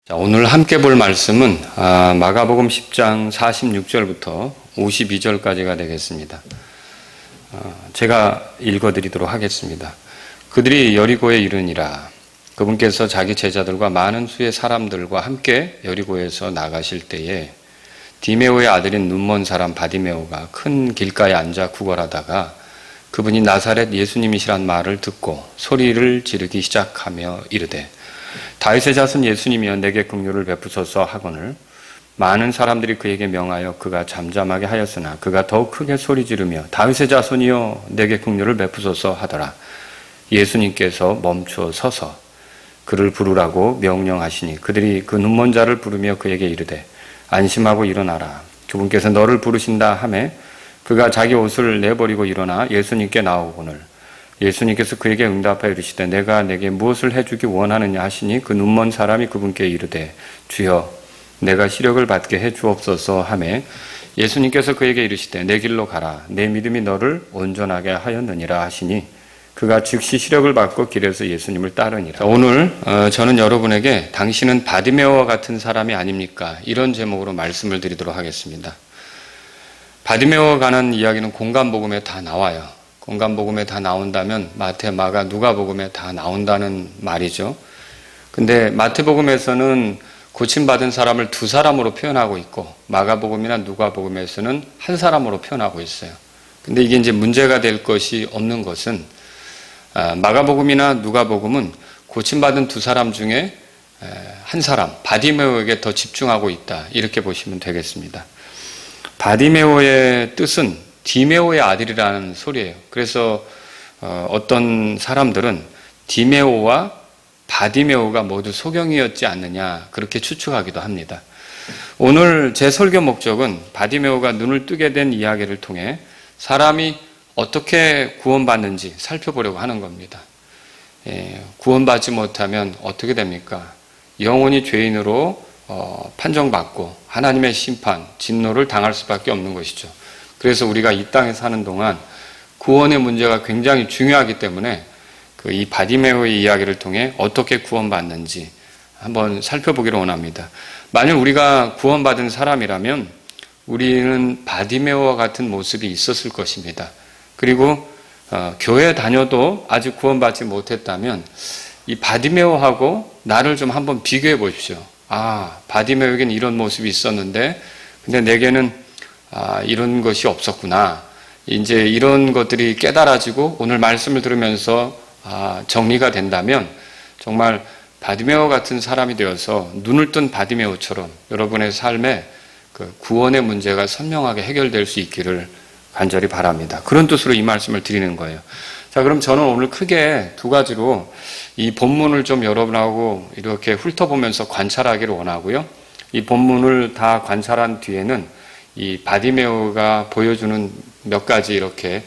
자, 오늘 함께 볼 말씀은 마가복음 10장 46절부터 52절까지가 되겠습니다. 제가 읽어드리도록 하겠습니다. 그들이 여리고에 이르니라. 그분께서 자기 제자들과 많은 수의 사람들과 함께 여리고에서 나가실 때에 디메오의 아들인 눈먼 사람 바디메오가 큰 길가에 앉아 구걸하다가 그분이 나사렛 예수님이시란 말을 듣고 소리를 지르기 시작하며 이르되 다윗의 자손 예수님이여 내게 긍휼을 베푸소서 하거늘 많은 사람들이 그에게 명하여 그가 잠잠하게 하였으나 그가 더욱 크게 소리 지르며 다윗의 자손이여 내게 긍휼을 베푸소서 하더라. 예수님께서 멈추어 서서 그를 부르라고 명령하시니 그들이 그 눈먼 자를 부르며 그에게 이르되 안심하고 일어나라. 그분께서 너를 부르신다 하매 그가 자기 옷을 내버리고 일어나 예수님께 나오거늘 예수님께서 그에게 응답하여 이르시되 내가 내게 무엇을 해주기 원하느냐 하시니 그 눈먼 사람이 그분께 이르되 주여 내가 시력을 받게 해 주옵소서 하매 예수님께서 그에게 이르시되 내 길로 가라 내 믿음이 너를 온전하게 하였느니라 하시니 그가 즉시 시력을 받고 길에서 예수님을 따르니라. 오늘 저는 여러분에게 당신은 바디메오와 같은 사람이 아닙니까? 이런 제목으로 말씀을 드리도록 하겠습니다. 바디메오와 관한 이야기는 공간복음에 다 나와요. 공간복음에 다 나온다면 마태, 마가, 누가복음에 다 나온다는 말이죠. 근데 마태복음에서는 고침받은 사람을 두 사람으로 표현하고 있고 마가복음이나 누가복음에서는 한 사람으로 표현하고 있어요. 근데 이게 이제 문제가 될 것이 없는 것은 마가복음이나 누가복음은 고침받은 두 사람 중에 한 사람, 바디메오에게 더 집중하고 있다. 이렇게 보시면 되겠습니다. 바디메오의 뜻은 디메오의 아들이라는 소리예요. 그래서 어떤 사람들은 디메오와 바디메오가 모두 소경이었지 않느냐 그렇게 추측하기도 합니다. 오늘 제 설교 목적은 바디메오가 눈을 뜨게 된 이야기를 통해 사람이 어떻게 구원받는지 살펴보려고 하는 겁니다. 구원받지 못하면 어떻게 됩니까? 영원히 죄인으로 판정받고 하나님의 심판, 진노를 당할 수밖에 없는 것이죠. 그래서 우리가 이 땅에 사는 동안 구원의 문제가 굉장히 중요하기 때문에 이 바디메오의 이야기를 통해 어떻게 구원받는지 한번 살펴보기를 원합니다. 만약 우리가 구원받은 사람이라면 우리는 바디메오와 같은 모습이 있었을 것입니다. 그리고 교회 다녀도 아직 구원받지 못했다면 이 바디메오하고 나를 좀 한번 비교해 보십시오. 바디메오에게는 이런 모습이 있었는데 근데 내게는 이런 것이 없었구나. 이제 이런 것들이 깨달아지고 오늘 말씀을 들으면서 정리가 된다면 정말 바디메오 같은 사람이 되어서 눈을 뜬 바디메오처럼 여러분의 삶에 그 구원의 문제가 선명하게 해결될 수 있기를 간절히 바랍니다. 그런 뜻으로 이 말씀을 드리는 거예요. 자, 그럼 저는 오늘 크게 두 가지로 이 본문을 좀 여러분하고 이렇게 훑어보면서 관찰하기를 원하고요. 이 본문을 다 관찰한 뒤에는 이 바디메오가 보여주는 몇 가지 이렇게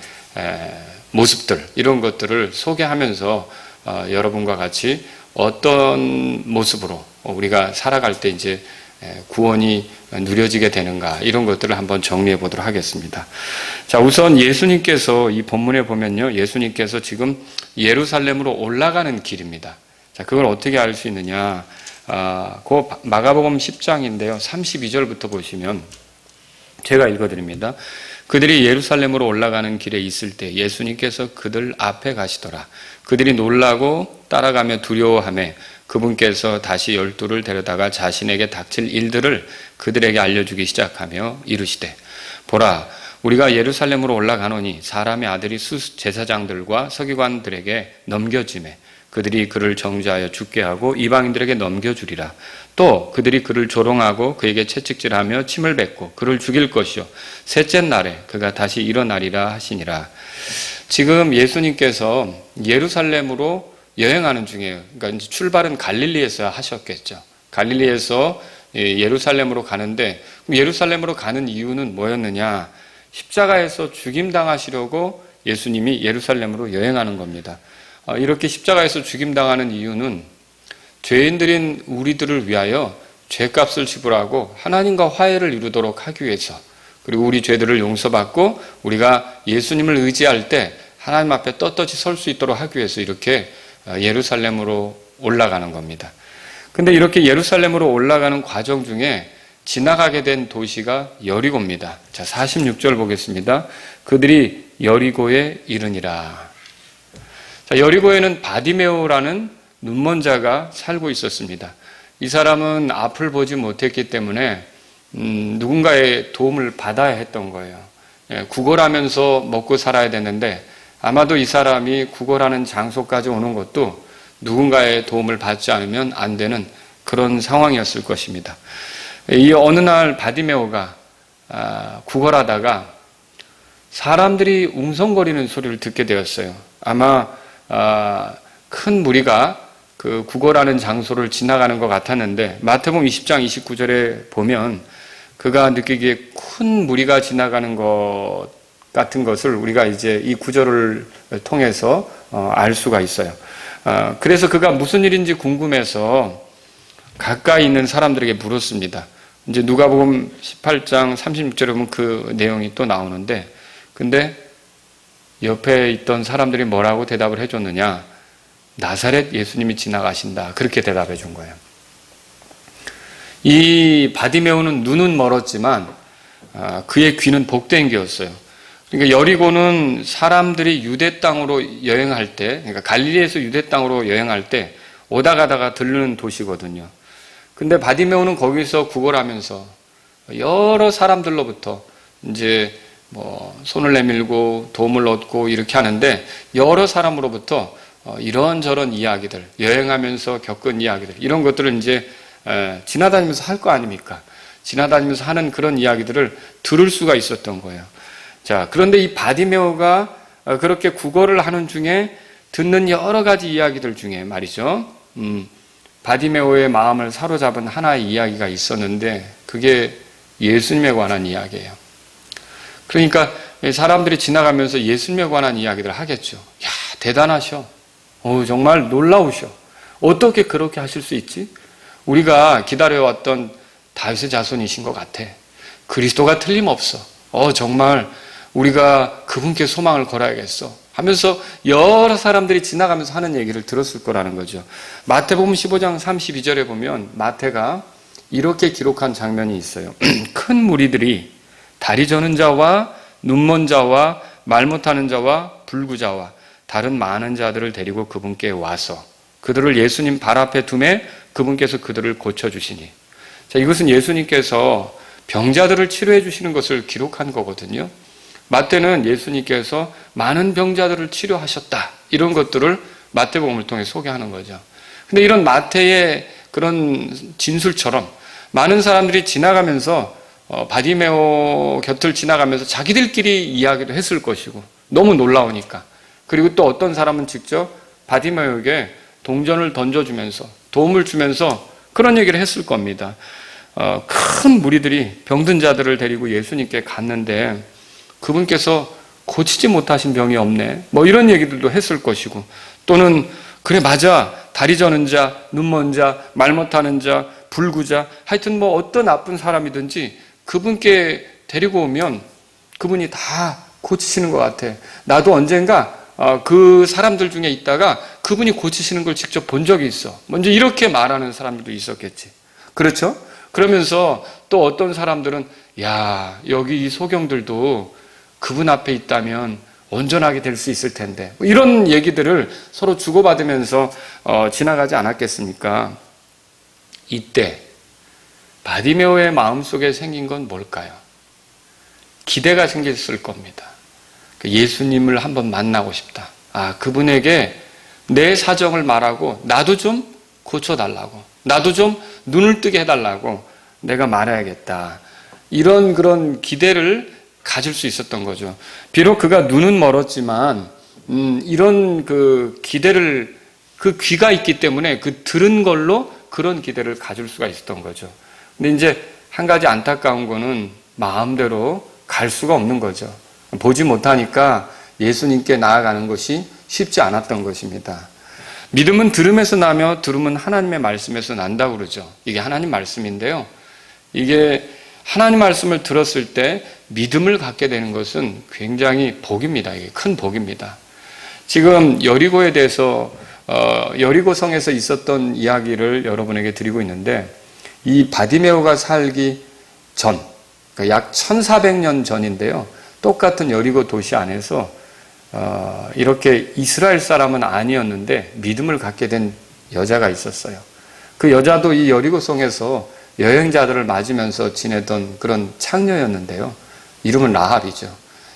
모습들 이런 것들을 소개하면서 여러분과 같이 어떤 모습으로 우리가 살아갈 때 이제 구원이 누려지게 되는가 이런 것들을 한번 정리해 보도록 하겠습니다. 자, 우선 예수님께서 이 본문에 보면요, 예수님께서 지금 예루살렘으로 올라가는 길입니다. 자, 그걸 어떻게 알 수 있느냐? 그 마가복음 10장인데요, 32절부터 보시면. 제가 읽어드립니다. 그들이 예루살렘으로 올라가는 길에 있을 때 예수님께서 그들 앞에 가시더라. 그들이 놀라고 따라가며 두려워하며 그분께서 다시 12를 데려다가 자신에게 닥칠 일들을 그들에게 알려주기 시작하며 이르시되 보라 우리가 예루살렘으로 올라가노니 사람의 아들이 제사장들과 서기관들에게 넘겨지매 그들이 그를 정죄하여 죽게 하고 이방인들에게 넘겨주리라. 또 그들이 그를 조롱하고 그에게 채찍질하며 침을 뱉고 그를 죽일 것이요 셋째 날에 그가 다시 일어나리라 하시니라. 지금 예수님께서 예루살렘으로 여행하는 중이에요. 그러니까 출발은 갈릴리에서 하셨겠죠. 갈릴리에서 예루살렘으로 가는데 예루살렘으로 가는 이유는 뭐였느냐? 십자가에서 죽임당하시려고 예수님이 예루살렘으로 여행하는 겁니다. 이렇게 십자가에서 죽임당하는 이유는 죄인들인 우리들을 위하여 죄값을 지불하고 하나님과 화해를 이루도록 하기 위해서 그리고 우리 죄들을 용서받고 우리가 예수님을 의지할 때 하나님 앞에 떳떳이 설 수 있도록 하기 위해서 이렇게 예루살렘으로 올라가는 겁니다. 근데 이렇게 예루살렘으로 올라가는 과정 중에 지나가게 된 도시가 여리고입니다. 자, 46절 보겠습니다. 그들이 여리고에 이르니라. 자, 여리고에는 바디메오라는 눈먼 자가 살고 있었습니다. 이 사람은 앞을 보지 못했기 때문에 누군가의 도움을 받아야 했던 거예요. 구걸하면서 먹고 살아야 되는데 아마도 이 사람이 구걸하는 장소까지 오는 것도 누군가의 도움을 받지 않으면 안 되는 그런 상황이었을 것입니다. 이 어느 날 바디메오가 구걸하다가 사람들이 웅성거리는 소리를 듣게 되었어요. 아마 큰 무리가 그 구걸하는 장소를 지나가는 것 같았는데 마태복음 20장 29절에 보면 그가 느끼기에 큰 무리가 지나가는 것 같은 것을 우리가 이제 이 구절을 통해서 알 수가 있어요. 그래서 그가 무슨 일인지 궁금해서 가까이 있는 사람들에게 물었습니다. 이제 누가복음 18장 36절에 보면 그 내용이 또 나오는데, 근데 옆에 있던 사람들이 뭐라고 대답을 해줬느냐? 나사렛 예수님이 지나가신다. 그렇게 대답해 준 거예요. 이 바디메오는 눈은 멀었지만 그의 귀는 복된 귀였어요. 그러니까 여리고는 사람들이 유대 땅으로 여행할 때, 그러니까 갈릴리에서 유대 땅으로 여행할 때 오다 가다가 들르는 도시거든요. 근데 바디메오는 거기서 구걸하면서 여러 사람들로부터 이제 뭐 손을 내밀고 도움을 얻고 이렇게 하는데 여러 사람으로부터 이런저런 이야기들, 여행하면서 겪은 이야기들, 이런 것들을 이제 지나다니면서 할 거 아닙니까? 지나다니면서 하는 그런 이야기들을 들을 수가 있었던 거예요. 자, 그런데 이 바디메오가 그렇게 구걸을 하는 중에 듣는 여러 가지 이야기들 중에 말이죠. 바디메오의 마음을 사로잡은 하나의 이야기가 있었는데 그게 예수님에 관한 이야기예요. 그러니까 사람들이 지나가면서 예수님에 관한 이야기를 하겠죠. 야, 대단하셔. 정말 놀라우셔. 어떻게 그렇게 하실 수 있지? 우리가 기다려왔던 다윗의 자손이신 것 같아. 그리스도가 틀림없어. 정말 우리가 그분께 소망을 걸어야겠어. 하면서 여러 사람들이 지나가면서 하는 얘기를 들었을 거라는 거죠. 마태복음 15장 32절에 보면 마태가 이렇게 기록한 장면이 있어요. 큰 무리들이 다리 저는 자와 눈먼 자와 말 못하는 자와 불구자와 다른 많은 자들을 데리고 그분께 와서 그들을 예수님 발 앞에 두매 그분께서 그들을 고쳐주시니. 자, 이것은 예수님께서 병자들을 치료해 주시는 것을 기록한 거거든요. 마태는 예수님께서 많은 병자들을 치료하셨다. 이런 것들을 마태복음을 통해 소개하는 거죠. 근데 이런 마태의 그런 진술처럼 많은 사람들이 지나가면서 바디메오 곁을 지나가면서 자기들끼리 이야기도 했을 것이고 너무 놀라우니까. 그리고 또 어떤 사람은 직접 바디메오에게 동전을 던져주면서 도움을 주면서 그런 얘기를 했을 겁니다. 큰 무리들이 병든 자들을 데리고 예수님께 갔는데 그분께서 고치지 못하신 병이 없네. 뭐 이런 얘기들도 했을 것이고 또는 그래 맞아. 다리 저는 자, 눈먼 자, 말 못하는 자, 불구자 하여튼 뭐 어떤 나쁜 사람이든지 그분께 데리고 오면 그분이 다 고치시는 것 같아. 나도 언젠가 그 사람들 중에 있다가 그분이 고치시는 걸 직접 본 적이 있어. 먼저 이렇게 말하는 사람들도 있었겠지. 그렇죠? 그러면서 또 어떤 사람들은 야, 여기 이 소경들도 그분 앞에 있다면 온전하게 될 수 있을 텐데 이런 얘기들을 서로 주고받으면서 지나가지 않았겠습니까? 이때 바디메오의 마음속에 생긴 건 뭘까요? 기대가 생겼을 겁니다. 예수님을 한번 만나고 싶다. 그분에게 내 사정을 말하고 나도 좀 고쳐달라고, 나도 좀 눈을 뜨게 해달라고 내가 말해야겠다. 이런 그런 기대를 가질 수 있었던 거죠. 비록 그가 눈은 멀었지만 이런 그 기대를, 그 귀가 있기 때문에 그 들은 걸로 그런 기대를 가질 수가 있었던 거죠. 근데 이제 한 가지 안타까운 거는 마음대로 갈 수가 없는 거죠. 보지 못하니까 예수님께 나아가는 것이 쉽지 않았던 것입니다. 믿음은 들음에서 나며 들음은 하나님의 말씀에서 난다고 그러죠. 이게 하나님 말씀인데요. 이게 하나님 말씀을 들었을 때 믿음을 갖게 되는 것은 굉장히 복입니다. 이게 큰 복입니다. 지금 여리고에 대해서 여리고성에서 있었던 이야기를 여러분에게 드리고 있는데, 이 바디메오가 살기 전, 그러니까 약 1400년 전인데요. 똑같은 여리고 도시 안에서 이렇게 이스라엘 사람은 아니었는데 믿음을 갖게 된 여자가 있었어요. 그 여자도 이 여리고성에서 여행자들을 맞으면서 지내던 그런 창녀였는데요. 이름은 라합이죠.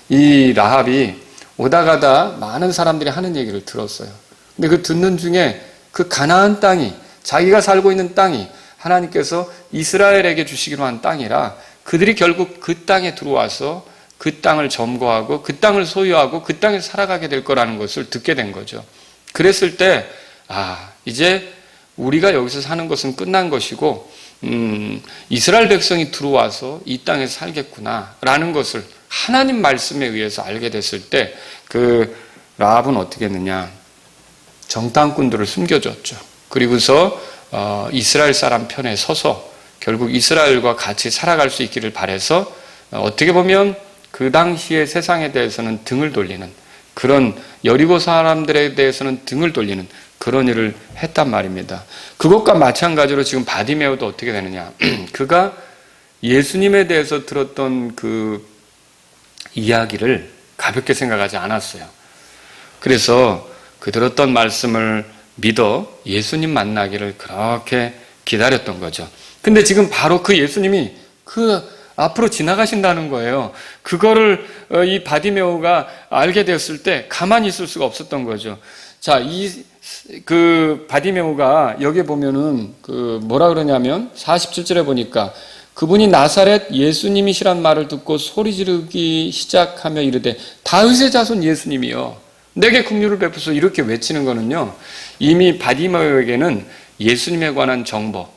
이 라합이 오다 가다 많은 사람들이 하는 얘기를 들었어요. 근데 그 듣는 중에 그 가나안 땅이, 자기가 살고 있는 땅이 하나님께서 이스라엘에게 주시기로 한 땅이라 그들이 결국 그 땅에 들어와서 그 땅을 점거하고 그 땅을 소유하고 그 땅에 살아가게 될 거라는 것을 듣게 된 거죠. 그랬을 때 이제 우리가 여기서 사는 것은 끝난 것이고 이스라엘 백성이 들어와서 이 땅에 살겠구나라는 것을 하나님 말씀에 의해서 알게 됐을 때 그 라합은 어떻게 했느냐, 정탐꾼들을 숨겨줬죠. 그리고서 이스라엘 사람 편에 서서 결국 이스라엘과 같이 살아갈 수 있기를 바라서 어떻게 보면 그 당시의 세상에 대해서는 등을 돌리는, 그런 여리고 사람들에 대해서는 등을 돌리는 그런 일을 했단 말입니다. 그것과 마찬가지로 지금 바디메오도 어떻게 되느냐, 그가 예수님에 대해서 들었던 그 이야기를 가볍게 생각하지 않았어요. 그래서 그 들었던 말씀을 믿어 예수님 만나기를 그렇게 기다렸던 거죠. 근데 지금 바로 그 예수님이 그 앞으로 지나가신다는 거예요. 그거를 이 바디메오가 알게 되었을 때 가만히 있을 수가 없었던 거죠. 자, 그 바디메오가 여기 보면은 뭐라 그러냐면 47절에 보니까 그분이 나사렛 예수님이시란 말을 듣고 소리 지르기 시작하며 이르되 다윗의 자손 예수님이여 내게 긍휼을 베푸소, 이렇게 외치는 거는요, 이미 바디메오에게는 예수님에 관한 정보,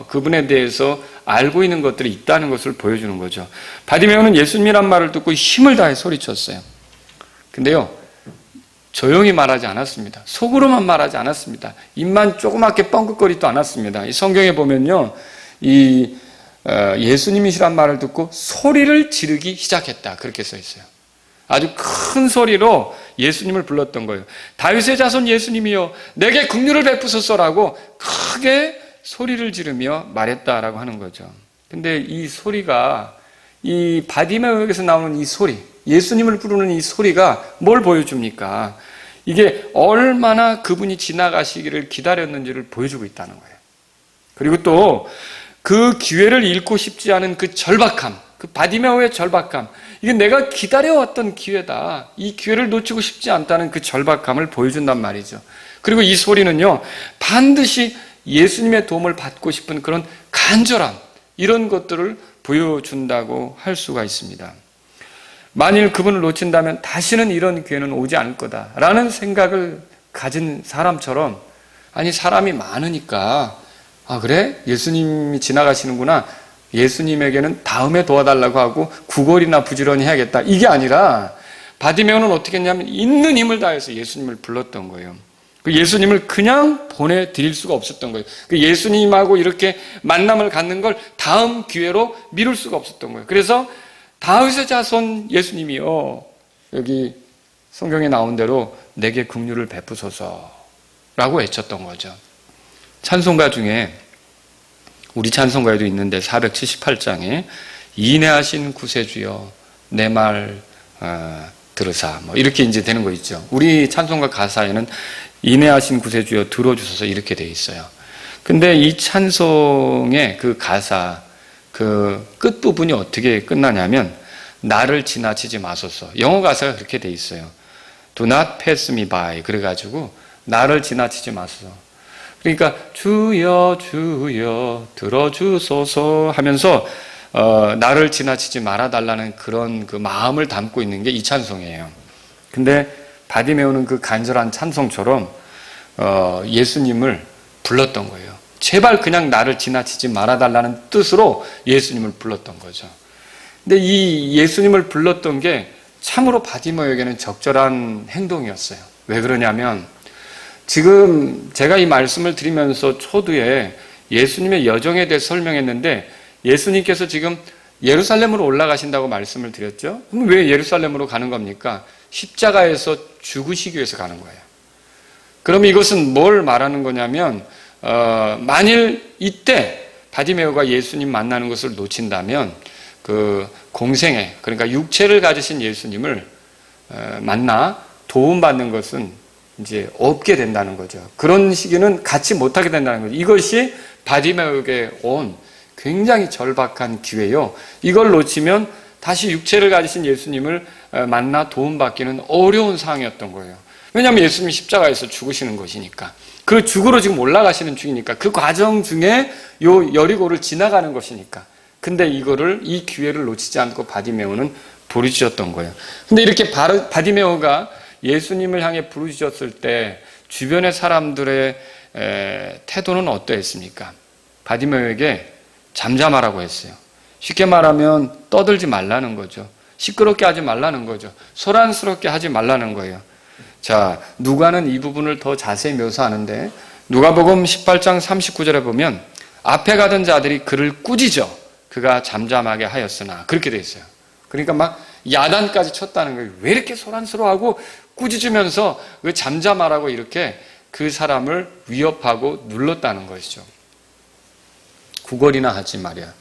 그분에 대해서 알고 있는 것들이 있다는 것을 보여주는 거죠. 바디메오는 예수님이란 말을 듣고 힘을 다해 소리쳤어요. 근데요, 조용히 말하지 않았습니다. 속으로만 말하지 않았습니다. 입만 조그맣게 뻥긋거리지도 않았습니다. 이 성경에 보면요, 예수님이시란 말을 듣고 소리를 지르기 시작했다, 그렇게 써 있어요. 아주 큰 소리로 예수님을 불렀던 거예요. 다윗의 자손 예수님이여 내게 긍휼을 베푸소서라고 크게 소리를 지르며 말했다라고 하는 거죠. 근데 이 소리가, 이 바디메오에게서 나오는 이 소리, 예수님을 부르는 이 소리가 뭘 보여줍니까? 이게 얼마나 그분이 지나가시기를 기다렸는지를 보여주고 있다는 거예요. 그리고 또 그 기회를 잃고 싶지 않은 그 절박함, 그 바디메오의 절박함, 이게 내가 기다려왔던 기회다, 이 기회를 놓치고 싶지 않다는 그 절박함을 보여준단 말이죠. 그리고 이 소리는요, 반드시 예수님의 도움을 받고 싶은 그런 간절함, 이런 것들을 보여준다고 할 수가 있습니다. 만일 그분을 놓친다면 다시는 이런 기회는 오지 않을 거다라는 생각을 가진 사람처럼, 아니 사람이 많으니까 그래? 예수님이 지나가시는구나, 예수님에게는 다음에 도와달라고 하고 구걸이나 부지런히 해야겠다, 이게 아니라 바디메오는 어떻게 했냐면 있는 힘을 다해서 예수님을 불렀던 거예요. 그 예수님을 그냥 보내드릴 수가 없었던 거예요. 그 예수님하고 이렇게 만남을 갖는 걸 다음 기회로 미룰 수가 없었던 거예요. 그래서 다윗의 자손 예수님이요, 여기 성경에 나온 대로 내게 긍휼을 베푸소서라고 외쳤던 거죠. 찬송가 중에, 우리 찬송가에도 있는데 478장에 인애하신 구세주여 내 말 들으사, 이렇게 이제 되는 거 있죠. 우리 찬송가 가사에는 인애하신 구세주여 들어주소서 이렇게 돼 있어요. 근데 이 찬송의 그 가사, 그 끝부분이 어떻게 끝나냐면 나를 지나치지 마소서. 영어 가사가 그렇게 돼 있어요. Do not pass me by. 그래가지고 나를 지나치지 마소서. 그러니까 주여 주여 들어주소서 하면서 나를 지나치지 말아달라는 그런 그 마음을 담고 있는 게 이 찬송이에요. 근데 바디메오는 그 간절한 찬송처럼 예수님을 불렀던 거예요. 제발 그냥 나를 지나치지 말아달라는 뜻으로 예수님을 불렀던 거죠. 근데 이 예수님을 불렀던 게 참으로 바디메오에게는 적절한 행동이었어요. 왜 그러냐면 지금 제가 이 말씀을 드리면서 초두에 예수님의 여정에 대해 설명했는데 예수님께서 지금 예루살렘으로 올라가신다고 말씀을 드렸죠. 그럼 왜 예루살렘으로 가는 겁니까? 십자가에서 죽으시기 위해서 가는 거예요. 그럼 이것은 뭘 말하는 거냐면 만일 이때 바디메오가 예수님 만나는 것을 놓친다면 그 공생애, 그러니까 육체를 가지신 예수님을 만나 도움받는 것은 이제 없게 된다는 거죠. 그런 시기는 갖지 못하게 된다는 거죠. 이것이 바디메오에게 온 굉장히 절박한 기회요. 이걸 놓치면 다시 육체를 가지신 예수님을 만나 도움받기는 어려운 상황이었던 거예요. 왜냐하면 예수님이 십자가에서 죽으시는 것이니까. 그 죽으러 지금 올라가시는 중이니까. 그 과정 중에 요 여리고를 지나가는 것이니까. 근데 이 기회를 놓치지 않고 바디메오는 부르짖었던 거예요. 근데 이렇게 바디메오가 예수님을 향해 부르짖었을 때 주변의 사람들의 태도는 어떠했습니까? 바디메오에게 잠잠하라고 했어요. 쉽게 말하면 떠들지 말라는 거죠. 시끄럽게 하지 말라는 거죠. 소란스럽게 하지 말라는 거예요. 자, 누가는 이 부분을 더 자세히 묘사하는데 누가복음 18장 39절에 보면 앞에 가던 자들이 그를 꾸짖어 그가 잠잠하게 하였으나 그렇게 돼 있어요. 그러니까 막 야단까지 쳤다는 거예요. 왜 이렇게 소란스러워하고 꾸짖으면서 왜 잠잠하라고 이렇게 그 사람을 위협하고 눌렀다는 것이죠. 구걸이나 하지 말이야.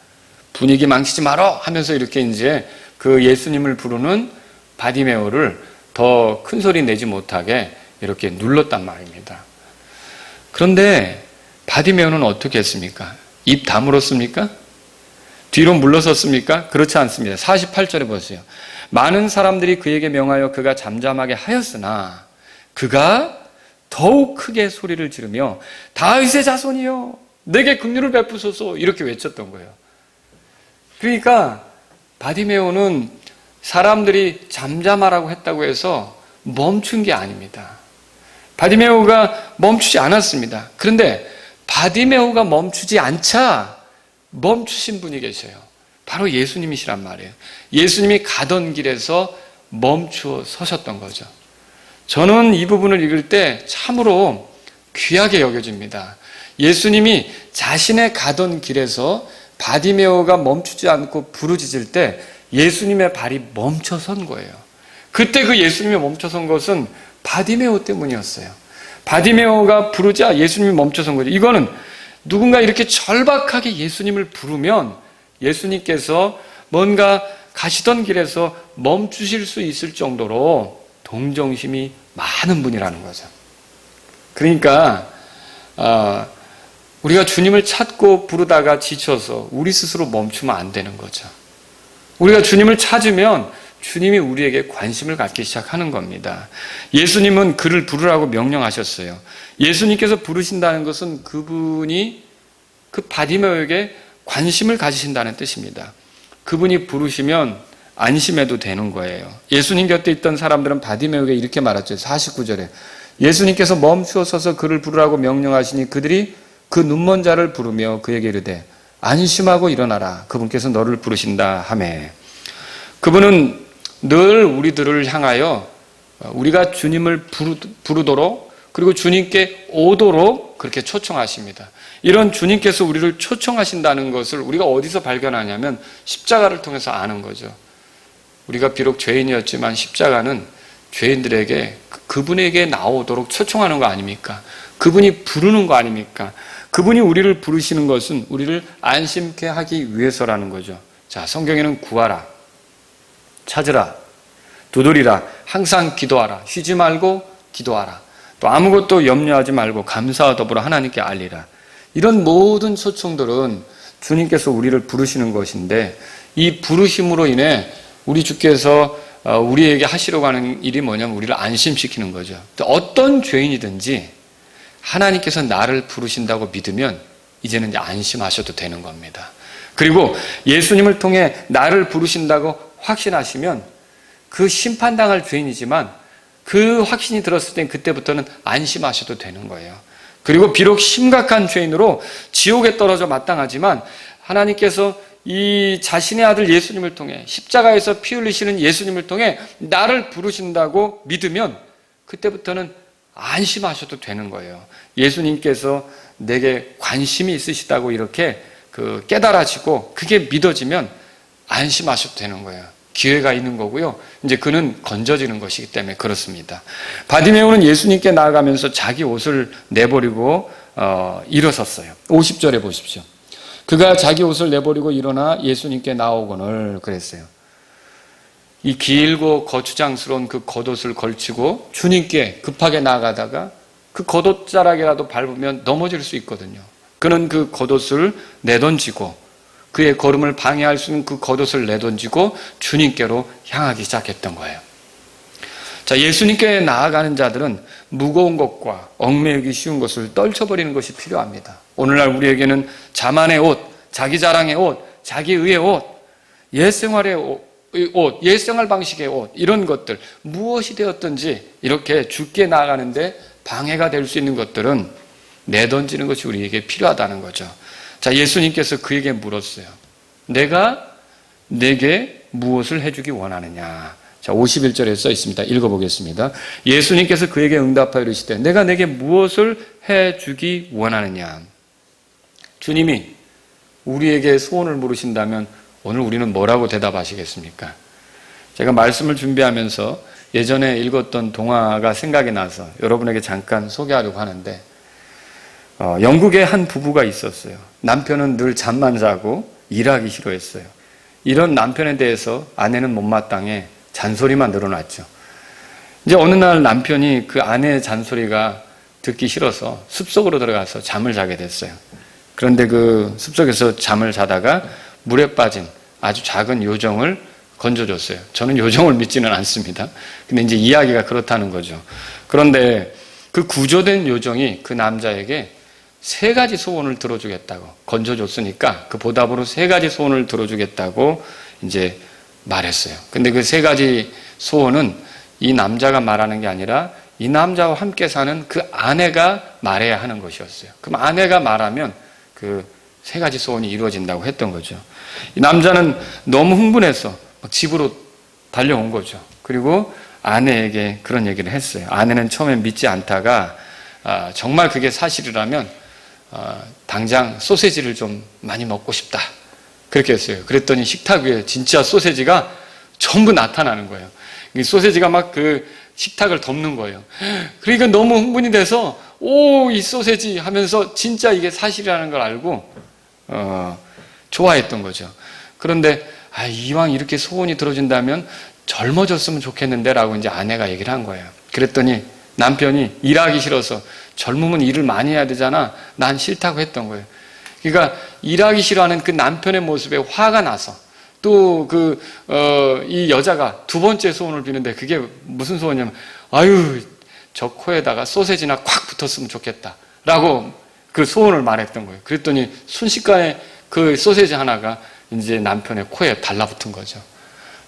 분위기 망치지 마라 하면서 이렇게 이제 그 예수님을 부르는 바디메오를 더 큰 소리 내지 못하게 이렇게 눌렀단 말입니다. 그런데 바디메오는 어떻게 했습니까? 입 다물었습니까? 뒤로 물러섰습니까? 그렇지 않습니다. 48절에 보세요. 많은 사람들이 그에게 명하여 그가 잠잠하게 하였으나 그가 더욱 크게 소리를 지르며 다윗의 자손이여 내게 긍휼을 베푸소서 이렇게 외쳤던 거예요. 그러니까 바디메오는 사람들이 잠잠하라고 했다고 해서 멈춘 게 아닙니다. 바디메오가 멈추지 않았습니다. 그런데 바디메오가 멈추지 않자 멈추신 분이 계셔요. 바로 예수님이시란 말이에요. 예수님이 가던 길에서 멈추어 서셨던 거죠. 저는 이 부분을 읽을 때 참으로 귀하게 여겨집니다. 예수님이 자신의 가던 길에서 바디메오가 멈추지 않고 부르짖을 때 예수님의 발이 멈춰선 거예요. 그때 그 예수님이 멈춰선 것은 바디메오 때문이었어요. 바디메오가 부르자 예수님이 멈춰선 거죠. 이거는 누군가 이렇게 절박하게 예수님을 부르면 예수님께서 뭔가 가시던 길에서 멈추실 수 있을 정도로 동정심이 많은 분이라는 거죠. 그러니까 우리가 주님을 찾고 부르다가 지쳐서 우리 스스로 멈추면 안 되는 거죠. 우리가 주님을 찾으면 주님이 우리에게 관심을 갖기 시작하는 겁니다. 예수님은 그를 부르라고 명령하셨어요. 예수님께서 부르신다는 것은 그분이 그 바디메오에게 관심을 가지신다는 뜻입니다. 그분이 부르시면 안심해도 되는 거예요. 예수님 곁에 있던 사람들은 바디메오에게 이렇게 말했죠. 49절에 예수님께서 멈추어 서서 그를 부르라고 명령하시니 그들이 그 눈먼 자를 부르며 그에게 이르되 안심하고 일어나라. 그분께서 너를 부르신다 하매. 그분은 늘 우리들을 향하여 우리가 주님을 부르도록 그리고 주님께 오도록 그렇게 초청하십니다. 이런 주님께서 우리를 초청하신다는 것을 우리가 어디서 발견하냐면 십자가를 통해서 아는 거죠. 우리가 비록 죄인이었지만 십자가는 죄인들에게 그분에게 나오도록 초청하는 거 아닙니까? 그분이 부르는 거 아닙니까? 그분이 우리를 부르시는 것은 우리를 안심케 하기 위해서라는 거죠. 자, 성경에는 구하라, 찾으라, 두드리라, 항상 기도하라, 쉬지 말고 기도하라, 또 아무것도 염려하지 말고 감사와 더불어 하나님께 알리라. 이런 모든 초청들은 주님께서 우리를 부르시는 것인데 이 부르심으로 인해 우리 주께서 우리에게 하시려고 하는 일이 뭐냐면 우리를 안심시키는 거죠. 어떤 죄인이든지 하나님께서 나를 부르신다고 믿으면 이제는 이제 안심하셔도 되는 겁니다. 그리고 예수님을 통해 나를 부르신다고 확신하시면 그 심판당할 죄인이지만 그 확신이 들었을 땐 그때부터는 안심하셔도 되는 거예요. 그리고 비록 심각한 죄인으로 지옥에 떨어져 마땅하지만 하나님께서 이 자신의 아들 예수님을 통해 십자가에서 피 흘리시는 예수님을 통해 나를 부르신다고 믿으면 그때부터는 안심하셔도 되는 거예요. 예수님께서 내게 관심이 있으시다고 이렇게 깨달아지고 그게 믿어지면 안심하셔도 되는 거예요. 기회가 있는 거고요. 이제 그는 건져지는 것이기 때문에 그렇습니다. 바디메오는 예수님께 나아가면서 자기 옷을 내버리고 일어섰어요. 50절에 보십시오. 그가 자기 옷을 내버리고 일어나 예수님께 나오거늘 그랬어요. 이 길고 거추장스러운 그 겉옷을 걸치고 주님께 급하게 나아가다가 그 겉옷자락이라도 밟으면 넘어질 수 있거든요. 그는 그 겉옷을 내던지고 그의 걸음을 방해할 수 있는 그 겉옷을 내던지고 주님께로 향하기 시작했던 거예요. 자, 예수님께 나아가는 자들은 무거운 것과 얽매이기 쉬운 것을 떨쳐버리는 것이 필요합니다. 오늘날 우리에게는 자만의 옷, 자기 자랑의 옷, 자기 의의 옷, 옛생활의 옷, 옛생활 방식의 옷, 이런 것들 무엇이 되었든지 이렇게 주께 나아가는데 방해가 될 수 있는 것들은 내던지는 것이 우리에게 필요하다는 거죠. 자, 예수님께서 그에게 물었어요. 내가 내게 무엇을 해주기 원하느냐? 자, 51절에 써 있습니다. 읽어보겠습니다. 예수님께서 그에게 응답하여 이르시되 내가 내게 무엇을 해주기 원하느냐? 주님이 우리에게 소원을 물으신다면 오늘 우리는 뭐라고 대답하시겠습니까? 제가 말씀을 준비하면서 예전에 읽었던 동화가 생각이 나서 여러분에게 잠깐 소개하려고 하는데 영국에 한 부부가 있었어요. 남편은 늘 잠만 자고 일하기 싫어했어요. 이런 남편에 대해서 아내는 못마땅해 잔소리만 늘어났죠. 이제 어느 날 남편이 그 아내의 잔소리가 듣기 싫어서 숲속으로 들어가서 잠을 자게 됐어요. 그런데 그 숲속에서 잠을 자다가 물에 빠진 아주 작은 요정을 건져줬어요. 저는 요정을 믿지는 않습니다. 근데 이제 이야기가 그렇다는 거죠. 그런데 그 구조된 요정이 그 남자에게 3가지 소원을 들어주겠다고 건져줬으니까 그 보답으로 3가지 소원을 들어주겠다고 이제 말했어요. 근데 그 3가지 소원은 이 남자가 말하는 게 아니라 이 남자와 함께 사는 그 아내가 말해야 하는 것이었어요. 그럼 아내가 말하면 그 3가지 소원이 이루어진다고 했던 거죠. 이 남자는 너무 흥분해서 집으로 달려온 거죠. 그리고 아내에게 그런 얘기를 했어요. 아내는 처음엔 믿지 않다가 정말 그게 사실이라면 당장 소세지를 좀 많이 먹고 싶다. 그렇게 했어요. 그랬더니 식탁 위에 진짜 소세지가 전부 나타나는 거예요. 이 소세지가 막 그 식탁을 덮는 거예요. 그러니까 너무 흥분이 돼서 이 소세지 하면서 진짜 이게 사실이라는 걸 알고 좋아했던 거죠. 그런데 이왕 이렇게 소원이 들어준다면 젊어졌으면 좋겠는데 라고 이제 아내가 얘기를 한 거예요. 그랬더니 남편이 일하기 싫어서 젊으면 일을 많이 해야 되잖아. 난 싫다고 했던 거예요. 그러니까 일하기 싫어하는 그 남편의 모습에 화가 나서 또 이 여자가 2번째 소원을 비는데 그게 무슨 소원이냐면 저 코에다가 소세지나 콱 붙었으면 좋겠다 라고 그 소원을 말했던 거예요. 그랬더니 순식간에 그 소세지 하나가 이제 남편의 코에 달라붙은 거죠.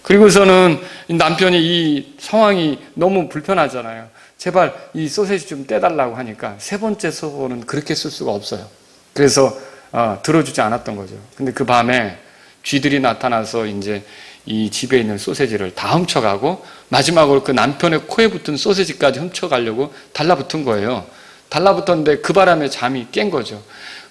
그리고서는 남편이 이 상황이 너무 불편하잖아요. 제발 이 소세지 좀 떼달라고 하니까 3번째 소원은 그렇게 쓸 수가 없어요. 그래서 들어주지 않았던 거죠. 근데 그 밤에 쥐들이 나타나서 이제 이 집에 있는 소세지를 다 훔쳐가고 마지막으로 그 남편의 코에 붙은 소세지까지 훔쳐가려고 달라붙은 거예요. 달라붙었는데 그 바람에 잠이 깬 거죠.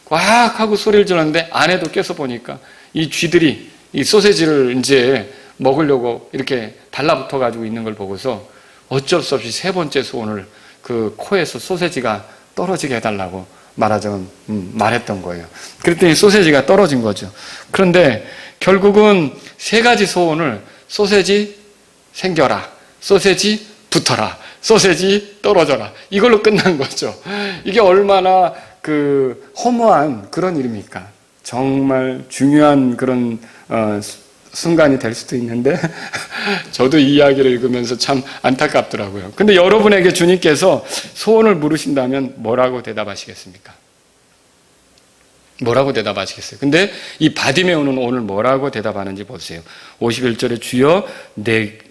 꽉 하고 소리를 질렀는데 아내도 깨서 보니까 이 쥐들이 이 소세지를 이제 먹으려고 이렇게 달라붙어 가지고 있는 걸 보고서 어쩔 수 없이 3번째 소원을 그 코에서 소세지가 떨어지게 해달라고 말했던 거예요. 그랬더니 소세지가 떨어진 거죠. 그런데 결국은 3가지 소원을 소세지 생겨라, 소세지 붙어라, 소세지 떨어져라, 이걸로 끝난 거죠. 이게 얼마나 허무한 그런 일입니까? 정말 중요한 그런 순간이 될 수도 있는데 저도 이 이야기를 읽으면서 참 안타깝더라고요. 근데 여러분에게 주님께서 소원을 물으신다면 뭐라고 대답하시겠습니까? 뭐라고 대답하시겠어요? 근데 이 바디메오는 오늘 뭐라고 대답하는지 보세요. 51절에 주여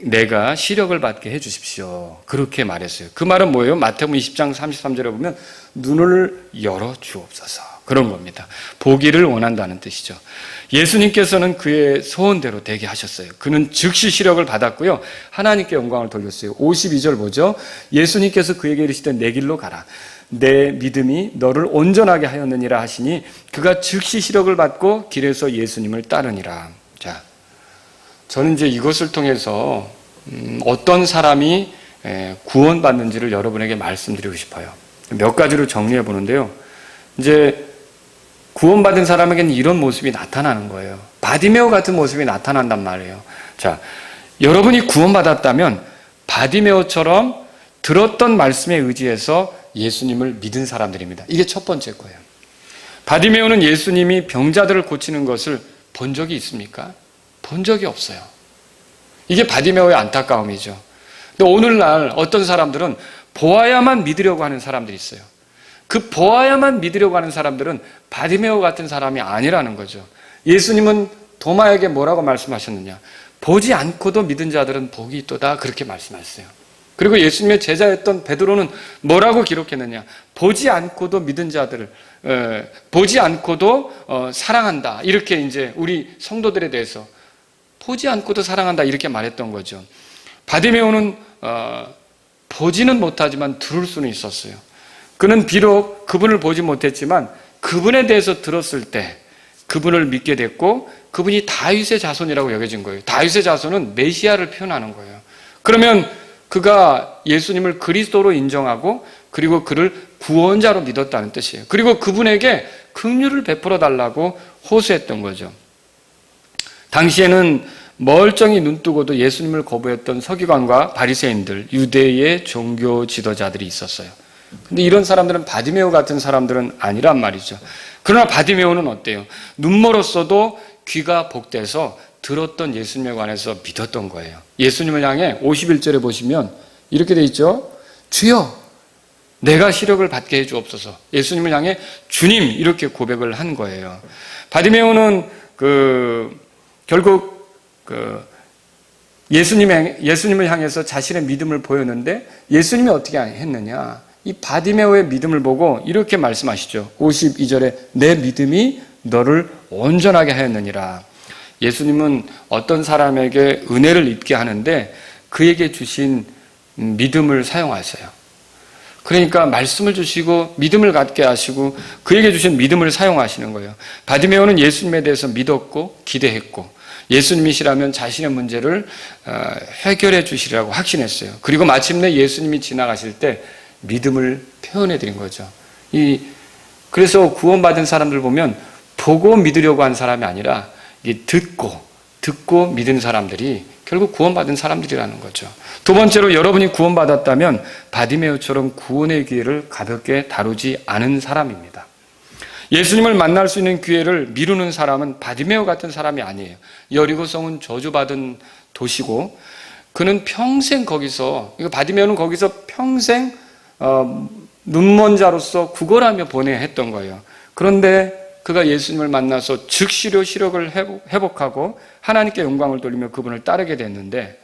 내가 시력을 받게 해주십시오. 그렇게 말했어요. 그 말은 뭐예요? 마태복음 20장 33절에 보면 눈을 열어 주옵소서. 그런 겁니다. 보기를 원한다는 뜻이죠. 예수님께서는 그의 소원대로 되게 하셨어요. 그는 즉시 시력을 받았고요. 하나님께 영광을 돌렸어요. 52절 보죠. 예수님께서 그에게 이르시되 내 길로 가라. 내 믿음이 너를 온전하게 하였느니라 하시니 그가 즉시 시력을 받고 길에서 예수님을 따르니라. 자, 저는 이제 이것을 통해서 어떤 사람이 구원받는지를 여러분에게 말씀드리고 싶어요. 몇 가지로 정리해 보는데요. 이제 구원받은 사람에게는 이런 모습이 나타나는 거예요. 바디메오 같은 모습이 나타난단 말이에요. 자, 여러분이 구원받았다면 바디메오처럼 들었던 말씀에 의지해서 예수님을 믿은 사람들입니다. 이게 첫 번째 거예요. 바디메오는 예수님이 병자들을 고치는 것을 본 적이 있습니까? 본 적이 없어요. 이게 바디메오의 안타까움이죠. 근데 오늘날 어떤 사람들은 보아야만 믿으려고 하는 사람들이 있어요. 그 보아야만 믿으려고 하는 사람들은 바디메오 같은 사람이 아니라는 거죠. 예수님은 도마에게 뭐라고 말씀하셨느냐? 보지 않고도 믿은 자들은 복이 있도다, 그렇게 말씀하셨어요. 그리고 예수님의 제자였던 베드로는 뭐라고 기록했느냐? 보지 않고도 믿은 자들을 보지 않고도 사랑한다, 이렇게 이제 우리 성도들에 대해서 보지 않고도 사랑한다, 이렇게 말했던 거죠. 바디메오는 보지는 못하지만 들을 수는 있었어요. 그는 비록 그분을 보지 못했지만 그분에 대해서 들었을 때 그분을 믿게 됐고, 그분이 다윗의 자손이라고 여겨진 거예요. 다윗의 자손은 메시아를 표현하는 거예요. 그러면 그가 예수님을 그리스도로 인정하고 그리고 그를 구원자로 믿었다는 뜻이에요. 그리고 그분에게 긍휼을 베풀어 달라고 호소했던 거죠. 당시에는 멀쩡히 눈뜨고도 예수님을 거부했던 서기관과 바리새인들, 유대의 종교 지도자들이 있었어요. 근데 이런 사람들은 바디메오 같은 사람들은 아니란 말이죠. 그러나 바디메오는 어때요? 눈멀었어도 귀가 복돼서 들었던 예수님에 관해서 믿었던 거예요. 예수님을 향해 51절에 보시면 이렇게 돼 있죠. 주여, 내가 시력을 받게 해 주옵소서. 예수님을 향해 주님, 이렇게 고백을 한 거예요. 바디메오는 결국 예수님을 향해서 자신의 믿음을 보였는데, 예수님이 어떻게 했느냐? 이 바디메오의 믿음을 보고 이렇게 말씀하시죠. 52절에 내 믿음이 너를 온전하게 하였느니라. 예수님은 어떤 사람에게 은혜를 입게 하는데 그에게 주신 믿음을 사용하세요. 그러니까 말씀을 주시고 믿음을 갖게 하시고 그에게 주신 믿음을 사용하시는 거예요. 바디메오는 예수님에 대해서 믿었고 기대했고 예수님이시라면 자신의 문제를 해결해 주시리라고 확신했어요. 그리고 마침내 예수님이 지나가실 때 믿음을 표현해 드린 거죠. 그래서 구원받은 사람들 보면 보고 믿으려고 한 사람이 아니라 듣고 믿은 사람들이 결국 구원받은 사람들이라는 거죠. 두 번째로, 여러분이 구원받았다면 바디메오처럼 구원의 기회를 가볍게 다루지 않은 사람입니다. 예수님을 만날 수 있는 기회를 미루는 사람은 바디메오 같은 사람이 아니에요. 여리고성은 저주받은 도시고 그는 평생 거기서, 바디메오는 거기서 평생 눈먼 자로서 구걸하며 보내야 했던 거예요. 그런데 그가 예수님을 만나서 즉시로 시력을 회복하고 하나님께 영광을 돌리며 그분을 따르게 됐는데,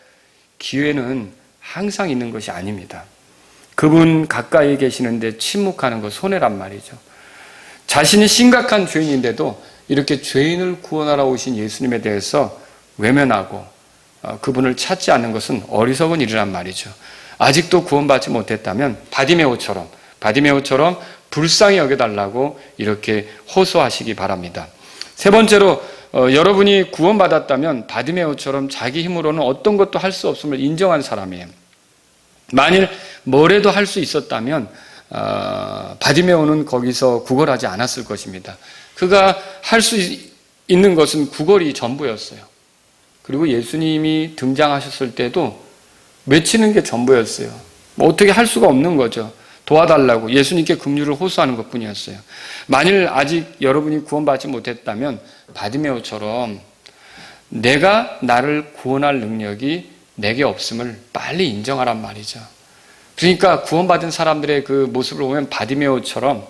기회는 항상 있는 것이 아닙니다. 그분 가까이 계시는데 침묵하는 거 손해란 말이죠. 자신이 심각한 죄인인데도 이렇게 죄인을 구원하러 오신 예수님에 대해서 외면하고 그분을 찾지 않는 것은 어리석은 일이란 말이죠. 아직도 구원받지 못했다면 바디메오처럼 불쌍히 여겨달라고 이렇게 호소하시기 바랍니다. 세 번째로, 여러분이 구원받았다면 바디메오처럼 자기 힘으로는 어떤 것도 할 수 없음을 인정한 사람이에요. 만일 뭐라도 할 수 있었다면 바디메오는 거기서 구걸하지 않았을 것입니다. 그가 할 수 있는 것은 구걸이 전부였어요. 그리고 예수님이 등장하셨을 때도 외치는 게 전부였어요. 어떻게 할 수가 없는 거죠. 도와달라고 예수님께 긍휼을 호소하는 것뿐이었어요. 만일 아직 여러분이 구원받지 못했다면 바디메오처럼 내가 나를 구원할 능력이 내게 없음을 빨리 인정하란 말이죠. 그러니까 구원받은 사람들의 그 모습을 보면 바디메오처럼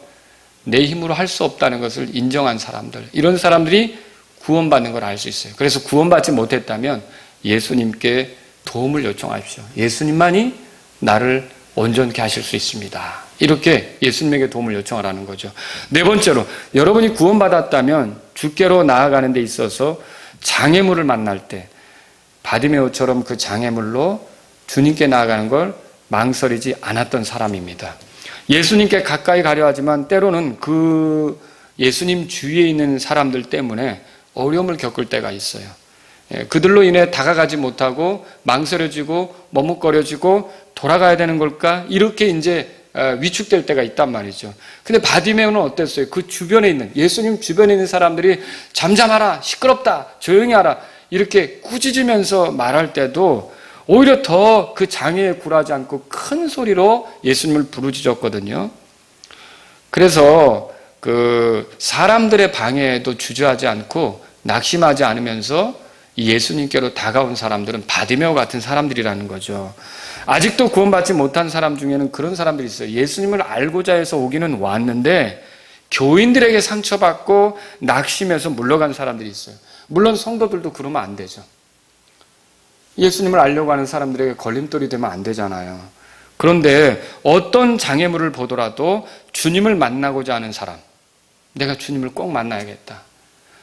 내 힘으로 할 수 없다는 것을 인정한 사람들, 이런 사람들이 구원받는 걸 알 수 있어요. 그래서 구원받지 못했다면 예수님께 도움을 요청하십시오. 예수님만이 나를 온전케 하실 수 있습니다. 이렇게 예수님에게 도움을 요청하라는 거죠. 네 번째로, 여러분이 구원받았다면 주께로 나아가는 데 있어서 장애물을 만날 때 바디메오처럼 그 장애물로 주님께 나아가는 걸 망설이지 않았던 사람입니다. 예수님께 가까이 가려 하지만 때로는 그 예수님 주위에 있는 사람들 때문에 어려움을 겪을 때가 있어요. 그들로 인해 다가가지 못하고 망설여지고 머뭇거려지고 돌아가야 되는 걸까? 이렇게 이제 위축될 때가 있단 말이죠. 근데 바디메오는 어땠어요? 그 주변에 있는, 예수님 주변에 있는 사람들이 잠잠하라, 시끄럽다, 조용히 하라 이렇게 꾸짖으면서 말할 때도 오히려 더 그 장애에 굴하지 않고 큰 소리로 예수님을 부르짖었거든요. 그래서 그 사람들의 방해에도 주저하지 않고 낙심하지 않으면서 이 예수님께로 다가온 사람들은 바디메오 같은 사람들이라는 거죠. 아직도 구원받지 못한 사람 중에는 그런 사람들이 있어요. 예수님을 알고자 해서 오기는 왔는데 교인들에게 상처받고 낙심해서 물러간 사람들이 있어요. 물론 성도들도 그러면 안 되죠. 예수님을 알려고 하는 사람들에게 걸림돌이 되면 안 되잖아요. 그런데 어떤 장애물을 보더라도 주님을 만나고자 하는 사람, 내가 주님을 꼭 만나야겠다.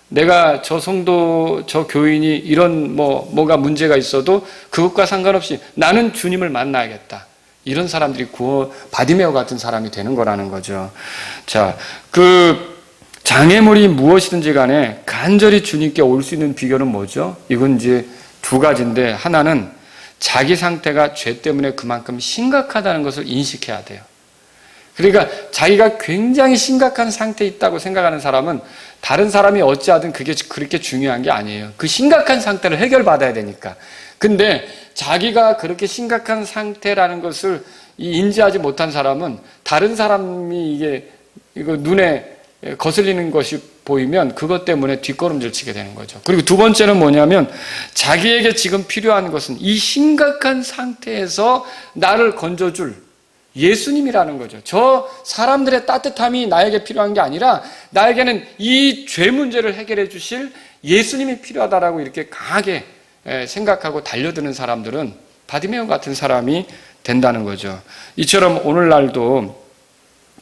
내가 저 성도, 저 교인이 이런 뭐가 문제가 있어도 그것과 상관없이 나는 주님을 만나야겠다. 이런 사람들이 바디메오 같은 사람이 되는 거라는 거죠. 자, 그 장애물이 무엇이든지 간에 간절히 주님께 올 수 있는 비결은 뭐죠? 이건 이제 두 가지인데, 하나는 자기 상태가 죄 때문에 그만큼 심각하다는 것을 인식해야 돼요. 그러니까 자기가 굉장히 심각한 상태에 있다고 생각하는 사람은 다른 사람이 어찌하든 그게 그렇게 중요한 게 아니에요. 그 심각한 상태를 해결받아야 되니까. 근데 자기가 그렇게 심각한 상태라는 것을 인지하지 못한 사람은 다른 사람이 이거 눈에 거슬리는 것이 보이면 그것 때문에 뒷걸음질 치게 되는 거죠. 그리고 두 번째는 뭐냐면 자기에게 지금 필요한 것은 이 심각한 상태에서 나를 건져줄 예수님이라는 거죠. 저 사람들의 따뜻함이 나에게 필요한 게 아니라 나에게는 이 죄 문제를 해결해 주실 예수님이 필요하다라고 이렇게 강하게 생각하고 달려드는 사람들은 바디메오 같은 사람이 된다는 거죠. 이처럼 오늘날도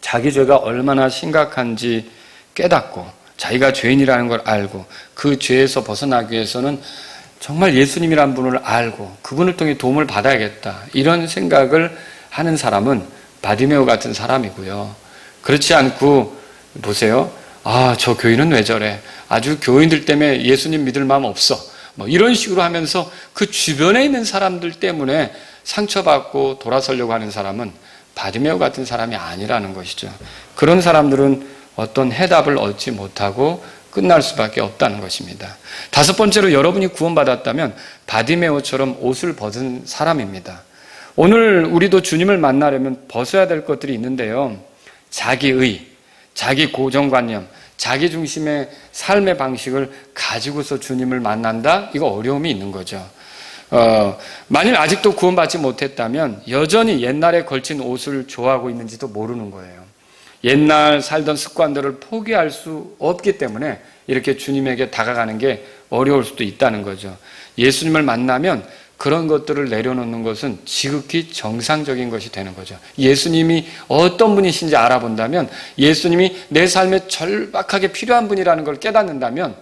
자기 죄가 얼마나 심각한지 깨닫고 자기가 죄인이라는 걸 알고 그 죄에서 벗어나기 위해서는 정말 예수님이란 분을 알고 그분을 통해 도움을 받아야겠다, 이런 생각을 하는 사람은 바디메오 같은 사람이고요. 그렇지 않고 보세요. 아, 저 교인은 왜 저래? 아주 교인들 때문에 예수님 믿을 마음 없어. 이런 식으로 하면서 그 주변에 있는 사람들 때문에 상처받고 돌아서려고 하는 사람은 바디메오 같은 사람이 아니라는 것이죠. 그런 사람들은 어떤 해답을 얻지 못하고 끝날 수밖에 없다는 것입니다. 다섯 번째로, 여러분이 구원받았다면 바디메오처럼 옷을 벗은 사람입니다. 오늘 우리도 주님을 만나려면 벗어야 될 것들이 있는데요. 자기의, 자기 고정관념, 자기 중심의 삶의 방식을 가지고서 주님을 만난다? 이거 어려움이 있는 거죠. 만일 아직도 구원받지 못했다면 여전히 옛날에 걸친 옷을 좋아하고 있는지도 모르는 거예요. 옛날 살던 습관들을 포기할 수 없기 때문에 이렇게 주님에게 다가가는 게 어려울 수도 있다는 거죠. 예수님을 만나면 그런 것들을 내려놓는 것은 지극히 정상적인 것이 되는 거죠. 예수님이 어떤 분이신지 알아본다면, 예수님이 내 삶에 절박하게 필요한 분이라는 걸 깨닫는다면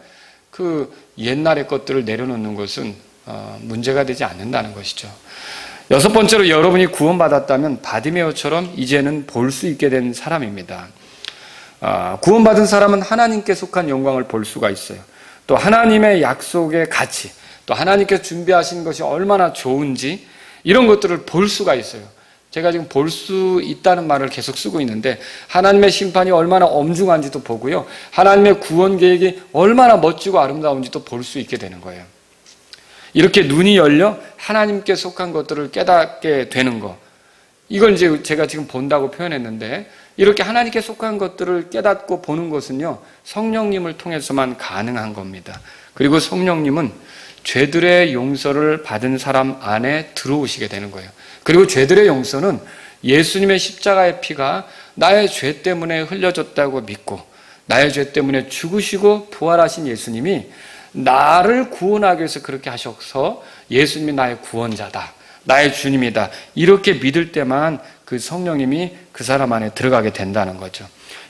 그 옛날의 것들을 내려놓는 것은 문제가 되지 않는다는 것이죠. 여섯 번째로, 여러분이 구원받았다면 바디메오처럼 이제는 볼 수 있게 된 사람입니다. 구원받은 사람은 하나님께 속한 영광을 볼 수가 있어요. 또 하나님의 약속의 가치, 또 하나님께서 준비하신 것이 얼마나 좋은지, 이런 것들을 볼 수가 있어요. 제가 지금 볼 수 있다는 말을 계속 쓰고 있는데 하나님의 심판이 얼마나 엄중한지도 보고요, 하나님의 구원 계획이 얼마나 멋지고 아름다운지도 볼 수 있게 되는 거예요. 이렇게 눈이 열려 하나님께 속한 것들을 깨닫게 되는 것, 이걸 이제 제가 지금 본다고 표현했는데, 이렇게 하나님께 속한 것들을 깨닫고 보는 것은요, 성령님을 통해서만 가능한 겁니다. 그리고 성령님은 죄들의 용서를 받은 사람 안에 들어오시게 되는 거예요. 그리고 죄들의 용서는 예수님의 십자가의 피가 나의 죄 때문에 흘려졌다고 믿고, 나의 죄 때문에 죽으시고 부활하신 예수님이 나를 구원하기 위해서 그렇게 하셔서 예수님이 나의 구원자다, 나의 주님이다, 이렇게 믿을 때만 그 성령님이 그 사람 안에 들어가게 된다는 거죠.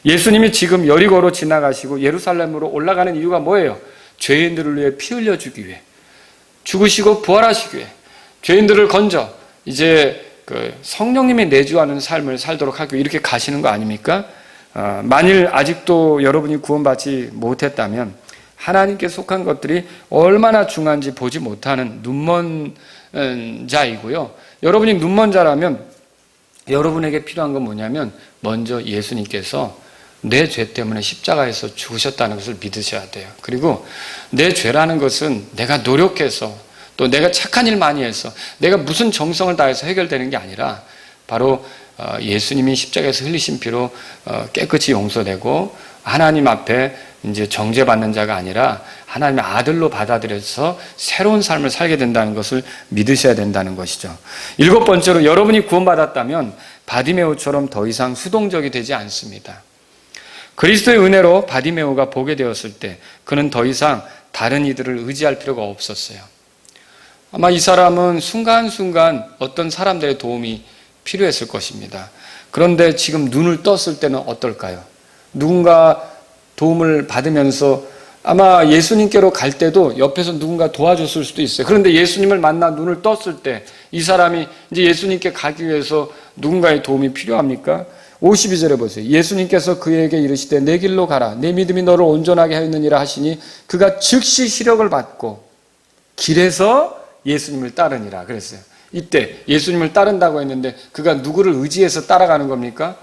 예수님이 지금 여리고로 지나가시고 예루살렘으로 올라가는 이유가 뭐예요? 죄인들을 위해 피 흘려주기 위해, 죽으시고 부활하시기 위해, 죄인들을 건져 이제 그 성령님이 내주하는 삶을 살도록 하기 위해 이렇게 가시는 거 아닙니까? 만일 아직도 여러분이 구원받지 못했다면 하나님께 속한 것들이 얼마나 중요한지 보지 못하는 눈먼 자이고요. 여러분이 눈먼 자라면 여러분에게 필요한 건 뭐냐면 먼저 예수님께서 내 죄 때문에 십자가에서 죽으셨다는 것을 믿으셔야 돼요. 그리고 내 죄라는 것은 내가 노력해서 또 내가 착한 일 많이 해서 내가 무슨 정성을 다해서 해결되는 게 아니라 바로 예수님이 십자가에서 흘리신 피로 깨끗이 용서되고 하나님 앞에 이제 정죄받는 자가 아니라 하나님의 아들로 받아들여서 새로운 삶을 살게 된다는 것을 믿으셔야 된다는 것이죠. 7번째로 여러분이 구원받았다면 바디메오처럼 더 이상 수동적이 되지 않습니다. 그리스도의 은혜로 바디메오가 보게 되었을 때 그는 더 이상 다른 이들을 의지할 필요가 없었어요. 아마 이 사람은 순간순간 어떤 사람들의 도움이 필요했을 것입니다. 그런데 지금 눈을 떴을 때는 어떨까요? 누군가 도움을 받으면서 아마 예수님께로 갈 때도 옆에서 누군가 도와줬을 수도 있어요. 그런데 예수님을 만나 눈을 떴을 때 이 사람이 이제 예수님께 가기 위해서 누군가의 도움이 필요합니까? 52절에 보세요. 예수님께서 그에게 이르시되 내 길로 가라. 내 믿음이 너를 온전하게 하였느니라 하시니 그가 즉시 시력을 받고 길에서 예수님을 따르니라 그랬어요. 이때 예수님을 따른다고 했는데 그가 누구를 의지해서 따라가는 겁니까?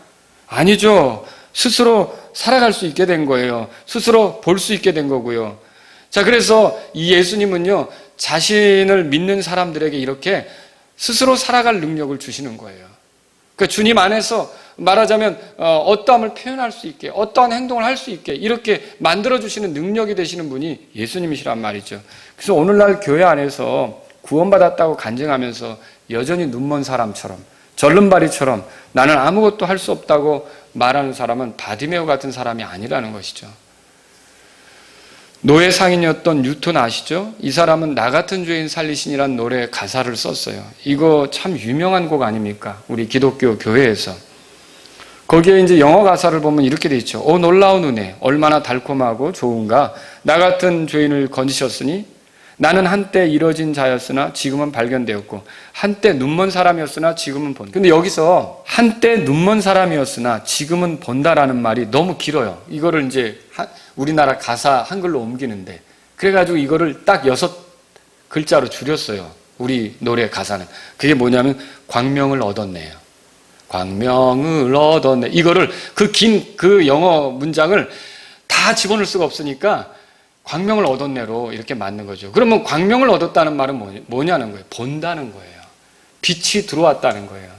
아니죠. 스스로 살아갈 수 있게 된 거예요. 스스로 볼 수 있게 된 거고요. 자, 그래서 이 예수님은요, 자신을 믿는 사람들에게 이렇게 스스로 살아갈 능력을 주시는 거예요. 그러니까 주님 안에서 말하자면 어떠함을 표현할 수 있게, 어떠한 행동을 할 수 있게 이렇게 만들어주시는 능력이 되시는 분이 예수님이시란 말이죠. 그래서 오늘날 교회 안에서 구원받았다고 간증하면서 여전히 눈먼 사람처럼 절름발이처럼 나는 아무것도 할 수 없다고 말하는 사람은 바디메오 같은 사람이 아니라는 것이죠. 노예 상인이었던 뉴턴 아시죠? 이 사람은 나 같은 죄인 살리신이란 노래 가사를 썼어요. 이거 참 유명한 곡 아닙니까? 우리 기독교 교회에서. 거기에 이제 영어 가사를 보면 이렇게 돼 있죠. 오 놀라운 은혜 얼마나 달콤하고 좋은가. 나 같은 죄인을 건지셨으니 나는 한때 이뤄진 자였으나 지금은 발견되었고 한때 눈먼 사람이었으나 지금은 본다. 근데 여기서 한때 눈먼 사람이었으나 지금은 본다라는 말이 너무 길어요. 이거를 이제 우리나라 가사 한글로 옮기는데 그래가지고 이거를 딱 6글자로 줄였어요. 우리 노래 가사는. 그게 뭐냐면 광명을 얻었네요. 광명을 얻었네. 이거를 그 영어 문장을 다 집어넣을 수가 없으니까 광명을 얻었네로 이렇게 맞는 거죠. 그러면 광명을 얻었다는 말은 뭐냐는 거예요. 본다는 거예요. 빛이 들어왔다는 거예요.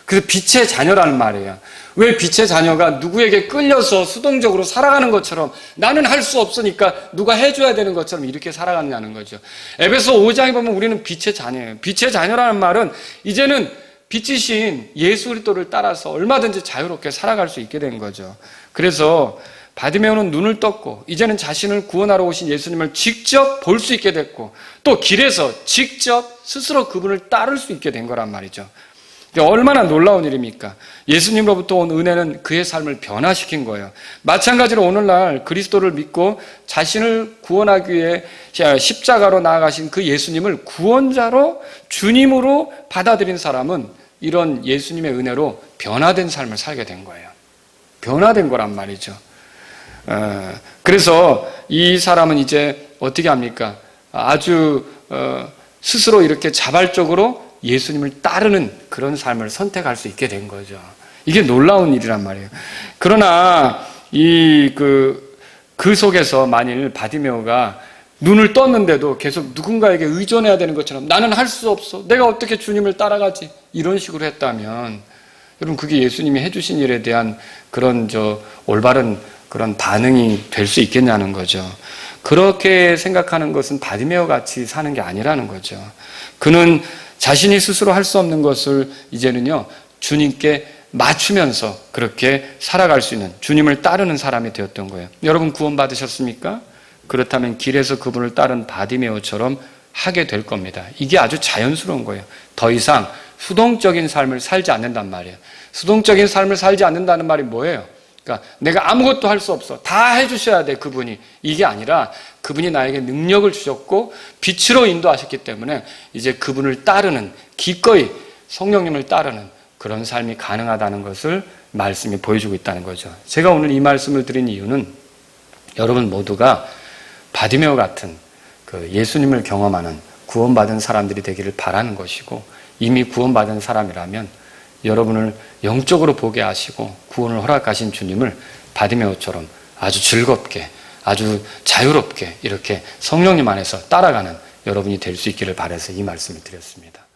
그래서 빛의 자녀라는 말이에요. 왜 빛의 자녀가 누구에게 끌려서 수동적으로 살아가는 것처럼 나는 할 수 없으니까 누가 해줘야 되는 것처럼 이렇게 살아가느냐는 거죠. 에베소 5장에 보면 우리는 빛의 자녀예요. 빛의 자녀라는 말은 이제는 빛이신 예수 그리스도를 따라서 얼마든지 자유롭게 살아갈 수 있게 된 거죠. 그래서 바디메오는 눈을 떴고 이제는 자신을 구원하러 오신 예수님을 직접 볼 수 있게 됐고 또 길에서 직접 스스로 그분을 따를 수 있게 된 거란 말이죠. 얼마나 놀라운 일입니까? 예수님으로부터 온 은혜는 그의 삶을 변화시킨 거예요. 마찬가지로 오늘날 그리스도를 믿고 자신을 구원하기 위해 십자가로 나아가신 그 예수님을 구원자로 주님으로 받아들인 사람은 이런 예수님의 은혜로 변화된 삶을 살게 된 거예요. 변화된 거란 말이죠. 그래서 이 사람은 이제 어떻게 합니까? 아주 스스로 이렇게 자발적으로 예수님을 따르는 그런 삶을 선택할 수 있게 된 거죠. 이게 놀라운 일이란 말이에요. 그러나 그 속에서 만일 바디메오가 눈을 떴는데도 계속 누군가에게 의존해야 되는 것처럼 나는 할 수 없어. 내가 어떻게 주님을 따라가지? 이런 식으로 했다면 여러분 그게 예수님이 해주신 일에 대한 그런 올바른 그런 반응이 될 수 있겠냐는 거죠. 그렇게 생각하는 것은 바디메오 같이 사는 게 아니라는 거죠. 그는 자신이 스스로 할 수 없는 것을 이제는요 주님께 맞추면서 그렇게 살아갈 수 있는 주님을 따르는 사람이 되었던 거예요. 여러분 구원 받으셨습니까? 그렇다면 길에서 그분을 따른 바디메오처럼 하게 될 겁니다. 이게 아주 자연스러운 거예요. 더 이상 수동적인 삶을 살지 않는단 말이에요. 수동적인 삶을 살지 않는다는 말이 뭐예요? 그러니까 내가 아무것도 할 수 없어. 다 해주셔야 돼 그분이. 이게 아니라 그분이 나에게 능력을 주셨고 빛으로 인도하셨기 때문에 이제 그분을 따르는 기꺼이 성령님을 따르는 그런 삶이 가능하다는 것을 말씀이 보여주고 있다는 거죠. 제가 오늘 이 말씀을 드린 이유는 여러분 모두가 바디메오 같은 그 예수님을 경험하는 구원받은 사람들이 되기를 바라는 것이고, 이미 구원받은 사람이라면 여러분을 영적으로 보게 하시고 구원을 허락하신 주님을 바디메오처럼 아주 즐겁게, 아주 자유롭게 이렇게 성령님 안에서 따라가는 여러분이 될 수 있기를 바라서 이 말씀을 드렸습니다.